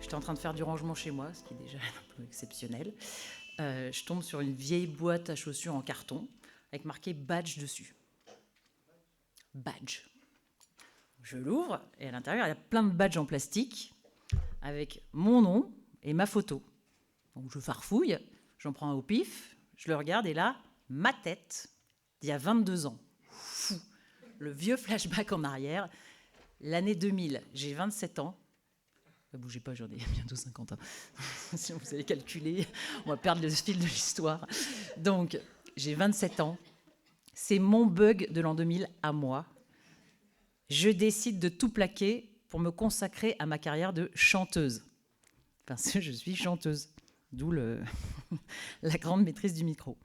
J'étais en train de faire du rangement chez moi, ce qui est déjà un peu exceptionnel. Je tombe sur une vieille boîte à chaussures en carton avec marqué badge dessus. Badge. Je l'ouvre et à l'intérieur, il y a plein de badges en plastique avec mon nom et ma photo. Donc je farfouille, j'en prends un au pif, je le regarde et là, ma tête d'il y a 22 ans. Fou. Le vieux flashback en arrière. L'année 2000, j'ai 27 ans. Ne bougez pas, j'en ai bientôt 50 ans. Si vous allez calculer, on va perdre le fil de l'histoire. Donc, j'ai 27 ans. C'est mon bug de l'an 2000 à moi. Je décide de tout plaquer pour me consacrer à ma carrière de chanteuse. Parce que je suis chanteuse. D'où la grande maîtrise du micro.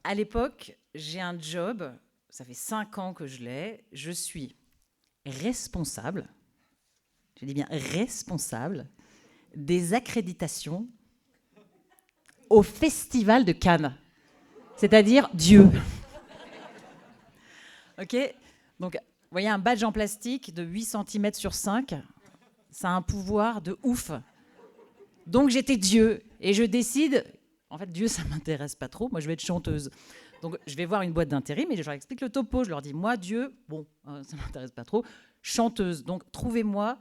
À l'époque, j'ai un job, ça fait 5 ans que je l'ai. Je suis responsable, je dis bien responsable, des accréditations au Festival de Cannes. C'est-à-dire Dieu. OK ? Donc, vous voyez un badge en plastique de 8 cm sur 5, ça a un pouvoir de ouf. Donc, j'étais Dieu. Et je décide, en fait, Dieu, ça ne m'intéresse pas trop. Moi, je vais être chanteuse. Donc, je vais voir une boîte d'intérim et je leur explique le topo. Je leur dis, moi, Dieu, bon, ça ne m'intéresse pas trop. Chanteuse. Donc, trouvez-moi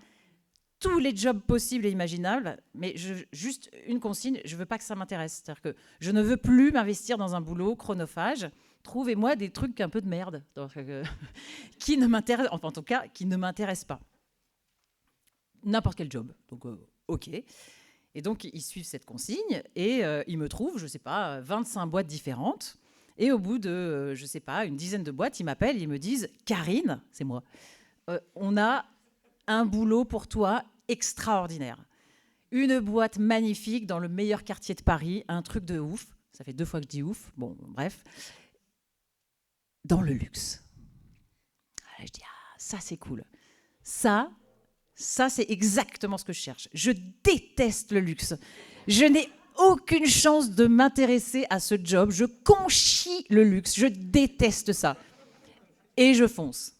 tous les jobs possibles et imaginables, mais juste une consigne, je ne veux pas que ça m'intéresse. C'est-à-dire que je ne veux plus m'investir dans un boulot chronophage. Trouvez-moi des trucs un peu de merde, qui ne m'intéressent, enfin en tout cas, qui ne m'intéressent pas. N'importe quel job. Donc, OK. Et donc, ils suivent cette consigne et ils me trouvent, je ne sais pas, 25 boîtes différentes. Et au bout de, je ne sais pas, une dizaine de boîtes, ils m'appellent, ils me disent « Karine, c'est moi, on a un boulot pour toi extraordinaire. Une boîte magnifique dans le meilleur quartier de Paris, un truc de ouf. » Ça fait 2 fois que je dis ouf. Bon, bref. Dans le luxe. Alors, je dis, ah, ça c'est cool. Ça c'est exactement ce que je cherche. Je déteste le luxe. Je n'ai aucune chance de m'intéresser à ce job. Je conchis le luxe. Je déteste ça. Et je fonce.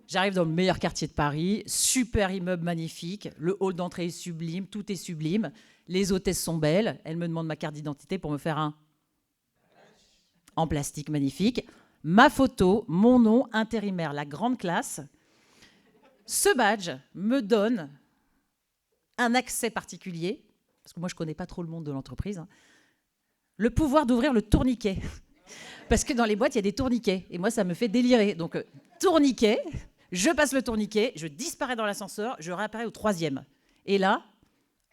J'arrive dans le meilleur quartier de Paris, super immeuble magnifique, le hall d'entrée est sublime, tout est sublime, les hôtesses sont belles, elles me demandent ma carte d'identité pour me faire un en plastique magnifique, ma photo, mon nom, intérimaire, la grande classe. Ce badge me donne un accès particulier, parce que moi je ne connais pas trop le monde de l'entreprise, le pouvoir d'ouvrir le tourniquet. Parce que dans les boîtes, il y a des tourniquets, et moi ça me fait délirer. Donc tourniquet, je passe le tourniquet, je disparais dans l'ascenseur, je réapparais au 3e. Et là,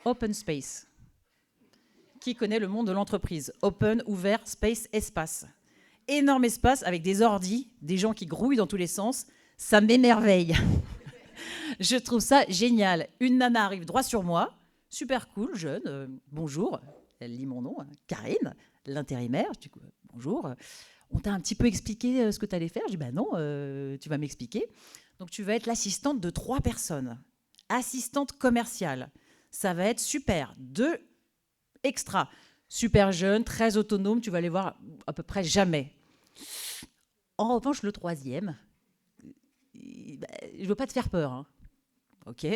open space. Qui connaît le monde de l'entreprise? Open, ouvert, space, espace. Énorme espace avec des ordis, des gens qui grouillent dans tous les sens. Ça m'émerveille. Je trouve ça génial. Une nana arrive droit sur moi, super cool, jeune, bonjour. Elle lit mon nom, Karine, l'intérimaire. Je dis, bonjour. On t'a un petit peu expliqué ce que tu allais faire? Je dis, bah non, tu vas m'expliquer. Donc, tu vas être l'assistante de 3 personnes. Assistante commerciale. Ça va être super. 2 extra. Super jeune, très autonome. Tu vas les voir à peu près jamais. En revanche, le 3e, je ne veux pas te faire peur. Hein. OK?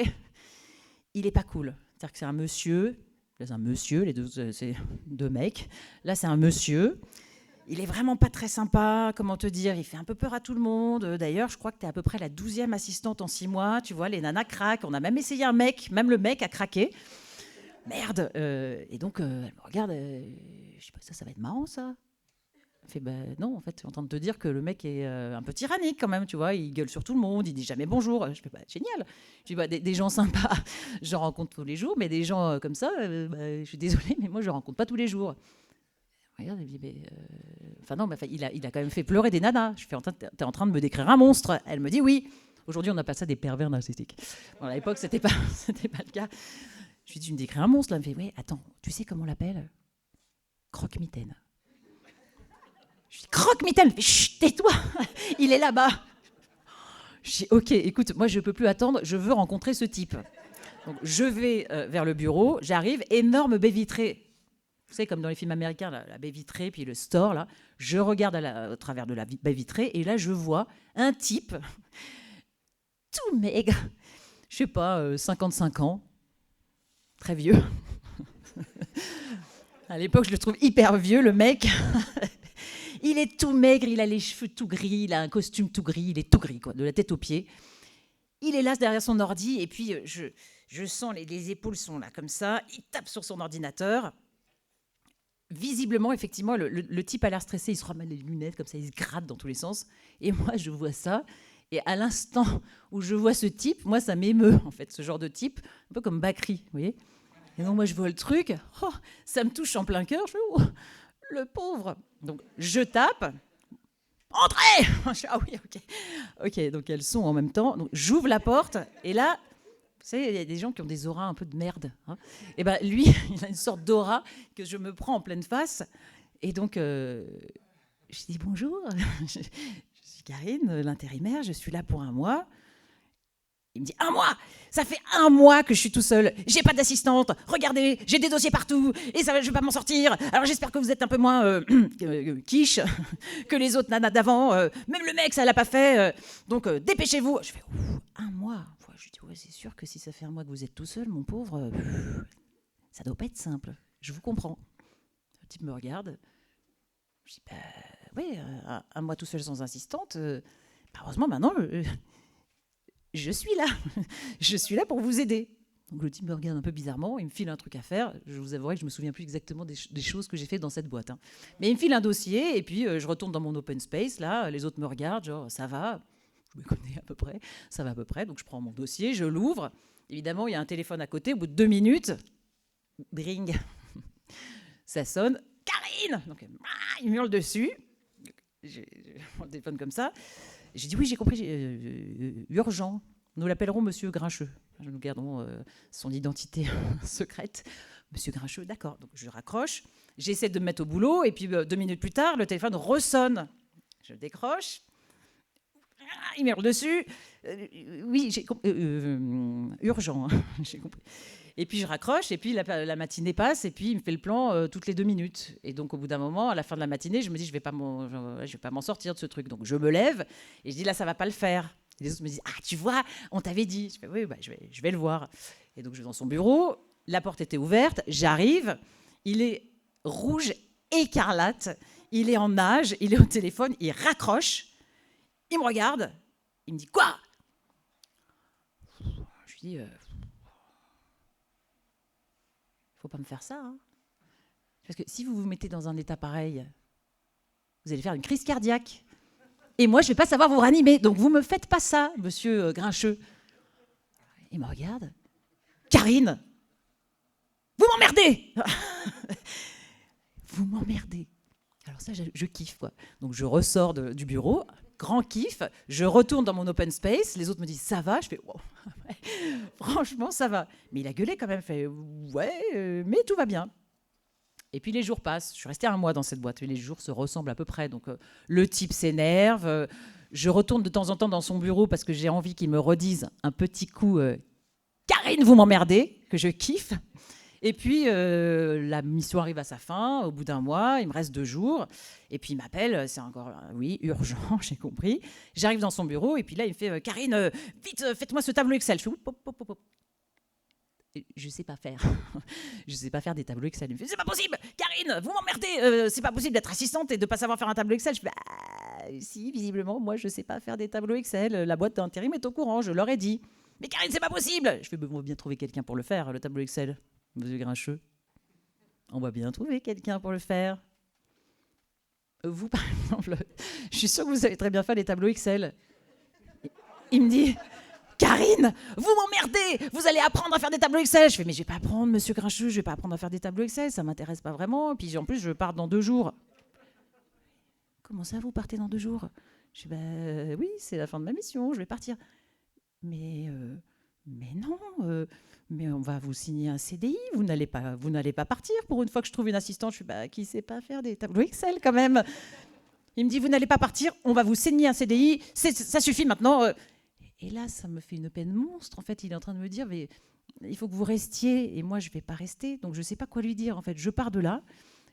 Il n'est pas cool. C'est-à-dire que c'est un monsieur. Là, c'est un monsieur. Les deux, c'est 2 mecs. Là, c'est un monsieur. Il est vraiment pas très sympa, comment te dire, il fait un peu peur à tout le monde. D'ailleurs, je crois que tu es à peu près la 12e assistante en 6 mois. Tu vois, les nanas craquent. On a même essayé un mec, même le mec a craqué. Merde. Et donc, elle me regarde. Je sais pas, ça va être marrant, ça. Elle fait, non, en fait, je suis en train de te dire que le mec est un peu tyrannique quand même, tu vois. Il gueule sur tout le monde, il dit jamais bonjour. Je fais, génial. Je dis, des gens sympas, j'en rencontre tous les jours, mais des gens comme ça, je suis désolée, mais moi, je ne rencontre pas tous les jours. Regarde, elle me dit, enfin non, il a quand même fait pleurer des nanas. Je fais, t'es en train de me décrire un monstre. Elle me dit oui. Aujourd'hui, on appelle ça des pervers narcissiques. Bon, à l'époque, c'était pas le cas. Je lui dis, tu me décris un monstre là. Elle me fait, oui, attends, tu sais comment on l'appelle? Croque-mitaine. Je dis, croque-mitaine. Elle me fait, chut, tais-toi, il est là-bas. Je dis, ok, écoute, moi je peux plus attendre, je veux rencontrer ce type. Donc je vais vers le bureau, j'arrive, énorme baie vitrée. Vous savez, comme dans les films américains, la baie vitrée, puis le store, là. Je regarde au travers de la baie vitrée, et là, je vois un type tout maigre, je sais pas, 55 ans, très vieux. À l'époque, je le trouve hyper vieux, le mec. Il est tout maigre, il a les cheveux tout gris, il a un costume tout gris, il est tout gris, quoi, de la tête aux pieds. Il est là derrière son ordi, et puis je sens les épaules sont là, comme ça. Il tape sur son ordinateur. Visiblement, effectivement, le type a l'air stressé, il se remet les lunettes, comme ça, il se gratte dans tous les sens. Et moi, je vois ça. Et à l'instant où je vois ce type, moi, ça m'émeut, en fait, ce genre de type, un peu comme Bakri, vous voyez. Et donc, moi, je vois le truc, oh, ça me touche en plein cœur. Je fais, oh, le pauvre. Donc, je tape. Entrez. Ah oui, ok. Ok, donc elles sont en même temps. Donc, j'ouvre la porte, et là, vous savez, il y a des gens qui ont des auras un peu de merde. Hein. Et ben lui, il a une sorte d'aura que je me prends en pleine face. Et donc, je dis bonjour. Je suis Karine, l'intérimaire. Je suis là pour 1 mois. Il me dit 1 mois. Ça fait 1 mois que je suis tout seul. J'ai pas d'assistante. Regardez, j'ai des dossiers partout. Et ça, je vais pas m'en sortir. Alors j'espère que vous êtes un peu moins quiche que les autres nanas d'avant. Même le mec, ça l'a pas fait. Donc dépêchez-vous. Je fais 1 mois. Je dis ouais, c'est sûr que si ça fait 1 mois que vous êtes tout seul, mon pauvre, ça doit pas être simple. Je vous comprends. Le type me regarde. Je dis bah oui, 1 mois tout seul sans assistante. Heureusement maintenant. Je suis là. Je suis là pour vous aider. Donc le type me regarde un peu bizarrement, il me file un truc à faire. Je vous avouerai que je me souviens plus exactement des choses que j'ai fait dans cette boîte. Hein. Mais il me file un dossier et puis je retourne dans mon open space. Là, les autres me regardent, genre ça va. Je me connais à peu près. Ça va à peu près. Donc je prends mon dossier, je l'ouvre. Évidemment, il y a un téléphone à côté. Au bout de 2 minutes, bring, ça sonne. Karine. Donc il me hurle dessus. Je prends le téléphone comme ça. J'ai dit oui, j'ai compris, urgent. Nous l'appellerons Monsieur Grincheux. Nous gardons son identité secrète. Monsieur Grincheux, d'accord. Donc je raccroche, j'essaie de me mettre au boulot, et puis 2 minutes plus tard, le téléphone ressonne. Je décroche, il me hurle dessus. Oui, j'ai compris. Urgent, hein, j'ai compris. Et puis je raccroche, et puis la matinée passe, et puis il me fait le plan toutes les 2 minutes. Et donc au bout d'un moment, à la fin de la matinée, je me dis je vais pas m'en sortir de ce truc. Donc je me lève et je dis là ça va pas le faire. Et les autres me disent ah tu vois, on t'avait dit. Je fais oui bah, je vais le voir. Et donc je vais dans son bureau, la porte était ouverte, j'arrive, il est rouge écarlate, il est en nage, il est au téléphone, il raccroche, il me regarde, il me dit quoi? Je lui dis faut pas me faire ça. Hein. Parce que si vous vous mettez dans un état pareil, vous allez faire une crise cardiaque. Et moi, je vais pas savoir vous ranimer. Donc, vous me faites pas ça, monsieur Grincheux. Il me regarde. Karine, vous m'emmerdez. Vous m'emmerdez. Alors ça, je kiffe, quoi. Donc, je ressors du bureau, grand kiff. Je retourne dans mon open space. Les autres me disent, ça va? Je fais, wow. Franchement, ça va. Mais il a gueulé quand même. Fait, ouais, mais tout va bien. Et puis les jours passent. Je suis restée 1 mois dans cette boîte. Et les jours se ressemblent à peu près. Donc le type s'énerve. Je retourne de temps en temps dans son bureau parce que j'ai envie qu'il me redise un petit coup Karine, vous m'emmerdez, que je kiffe. Et puis la mission arrive à sa fin. Au bout d'1 mois, il me reste 2 jours. Et puis il m'appelle. C'est encore, oui, urgent, j'ai compris. J'arrive dans son bureau. Et puis là, il me fait Karine, vite, faites-moi ce tableau Excel. Je fais hop, hop, hop, hop. Je sais pas faire. Je sais pas faire des tableaux Excel. Il me fait, c'est pas possible, Karine, vous m'emmerdez. C'est pas possible d'être assistante et de pas savoir faire un tableau Excel. Je fais, si, visiblement, moi, je sais pas faire des tableaux Excel. La boîte d'intérim est au courant, je leur ai dit. Mais Karine, c'est pas possible. Je fais, on va bien trouver quelqu'un pour le faire, le tableau Excel, monsieur Grincheux. On va bien trouver quelqu'un pour le faire. Vous, par exemple, je suis sûre que vous savez très bien faire les tableaux Excel. Il me dit, Karine, vous m'emmerdez, vous allez apprendre à faire des tableaux Excel. Je fais, mais je vais pas apprendre, monsieur Grincheux, je vais pas apprendre à faire des tableaux Excel, ça m'intéresse pas vraiment. Et puis en plus, je pars dans 2 jours. Comment ça, vous partez dans 2 jours? Je fais, bah oui, c'est la fin de ma mission, je vais partir. Mais non, mais on va vous signer un CDI, vous n'allez pas partir pour une fois que je trouve une assistante. Je fais, bah qui sait pas faire des tableaux Excel quand même. Il me dit, vous n'allez pas partir, on va vous signer un CDI, ça suffit maintenant. Et là, ça me fait une peine monstre. En fait, il est en train de me dire, mais il faut que vous restiez. Et moi, je ne vais pas rester. Donc, je ne sais pas quoi lui dire. En fait, je pars de là.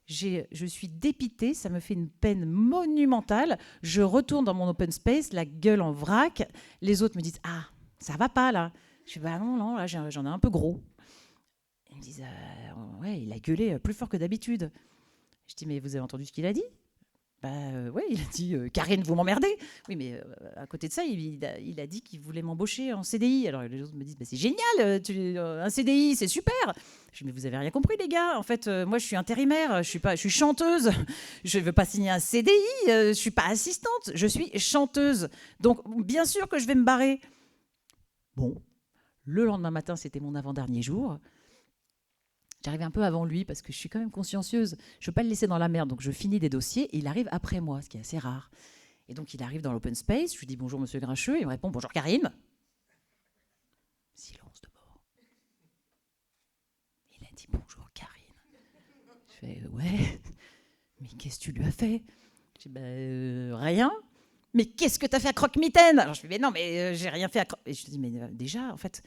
Je suis dépitée. Ça me fait une peine monumentale. Je retourne dans mon open space, la gueule en vrac. Les autres me disent, ah, ça va pas là. Je fais, bah non, là, j'en ai un peu gros. Il Ils me disent ouais, il a gueulé plus fort que d'habitude. Je dis mais vous avez entendu ce qu'il a dit? Ouais, il a dit Karine, vous m'emmerdez. Oui, mais à côté de ça, il a dit qu'il voulait m'embaucher en CDI. Alors les autres me disent c'est génial, un CDI, c'est super. Je dis mais vous avez rien compris les gars. En fait, moi je suis intérimaire, je suis chanteuse. Je veux pas signer un CDI, je suis pas assistante, je suis chanteuse. Donc bien sûr que je vais me barrer. Bon, le lendemain matin, c'était mon avant-dernier jour. J'arrive un peu avant lui parce que je suis quand même consciencieuse. Je ne veux pas le laisser dans la merde, donc je finis des dossiers et il arrive après moi, ce qui est assez rare. Et donc il arrive dans l'open space, je lui dis bonjour monsieur Grincheux, il me répond bonjour Karine. Silence de mort. Il a dit bonjour Karine. Je fais ouais, mais qu'est-ce que tu lui as fait? Je dis rien. Mais qu'est-ce que tu as fait à Croque-Mitaine? Alors je fais mais non, mais j'ai rien fait à Croque. Et je dis mais déjà en fait,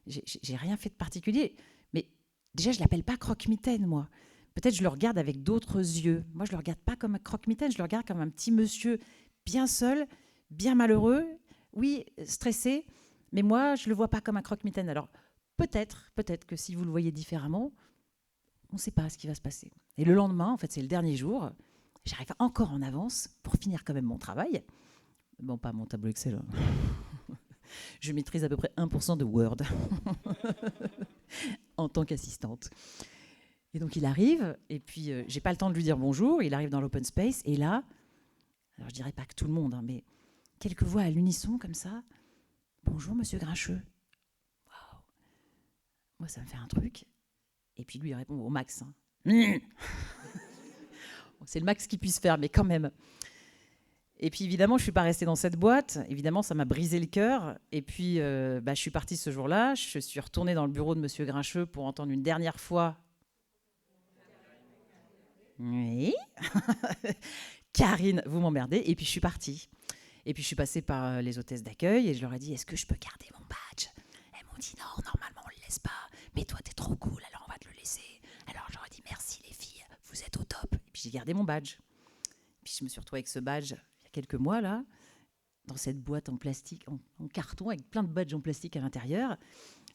j'ai rien fait de particulier. Mais déjà, je ne l'appelle pas Croque-Mitaine, moi. Peut-être je le regarde avec d'autres yeux. Moi, je ne le regarde pas comme un Croque-Mitaine, je le regarde comme un petit monsieur bien seul, bien malheureux, oui, stressé, mais moi, je ne le vois pas comme un Croque-Mitaine. Alors, peut-être que si vous le voyez différemment, on ne sait pas ce qui va se passer. Et le lendemain, en fait, c'est le dernier jour, j'arrive encore en avance pour finir quand même mon travail. Bon, pas mon tableau Excel. Hein. Je maîtrise à peu près 1% de Word en tant qu'assistante. Et donc il arrive, et puis j'ai pas le temps de lui dire bonjour, il arrive dans l'open space, et là, alors je dirais pas que tout le monde, hein, mais quelques voix à l'unisson comme ça, bonjour monsieur Grincheux. Waouh. Moi ça me fait un truc, et puis lui il répond au max. Hein. C'est le max qu'il puisse faire, mais quand même. Et puis évidemment, je ne suis pas restée dans cette boîte. Évidemment, ça m'a brisé le cœur. Et puis, je suis partie ce jour-là. Je suis retournée dans le bureau de monsieur Grincheux pour entendre une dernière fois. Oui. Karine, vous m'emmerdez. Et puis, je suis partie. Et puis, je suis passée par les hôtesses d'accueil et je leur ai dit, est-ce que je peux garder mon badge? Elles m'ont dit, non, normalement, on ne le laisse pas. Mais toi, t'es trop cool, alors on va te le laisser. Alors, j'aurais dit, merci les filles, vous êtes au top. Et puis, j'ai gardé mon badge. Et puis, je me suis retrouvée avec ce badge quelques mois là, dans cette boîte en plastique, en carton, avec plein de badges en plastique à l'intérieur.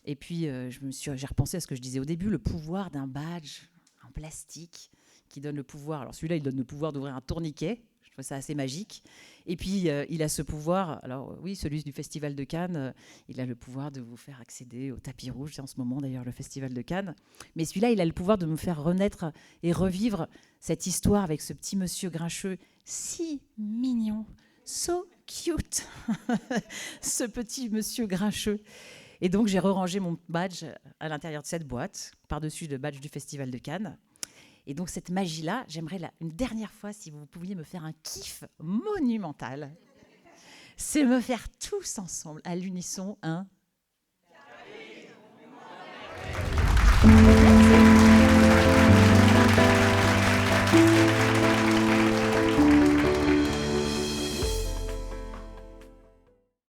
Et puis j'ai repensé à ce que je disais au début, le pouvoir d'un badge en plastique qui donne le pouvoir. Alors celui-là, il donne le pouvoir d'ouvrir un tourniquet. Je trouve ça assez magique. Et puis il a ce pouvoir. Alors oui, celui du Festival de Cannes, il a le pouvoir de vous faire accéder au tapis rouge. C'est en ce moment d'ailleurs le Festival de Cannes. Mais celui-là, il a le pouvoir de me faire renaître et revivre cette histoire avec ce petit monsieur Grincheux si mignon, so cute, ce petit monsieur Grincheux. Et donc, j'ai rerangé mon badge à l'intérieur de cette boîte, par-dessus le badge du Festival de Cannes. Et donc, cette magie-là, j'aimerais une dernière fois, si vous pouviez me faire un kiff monumental, c'est me faire tous ensemble, à l'unisson, un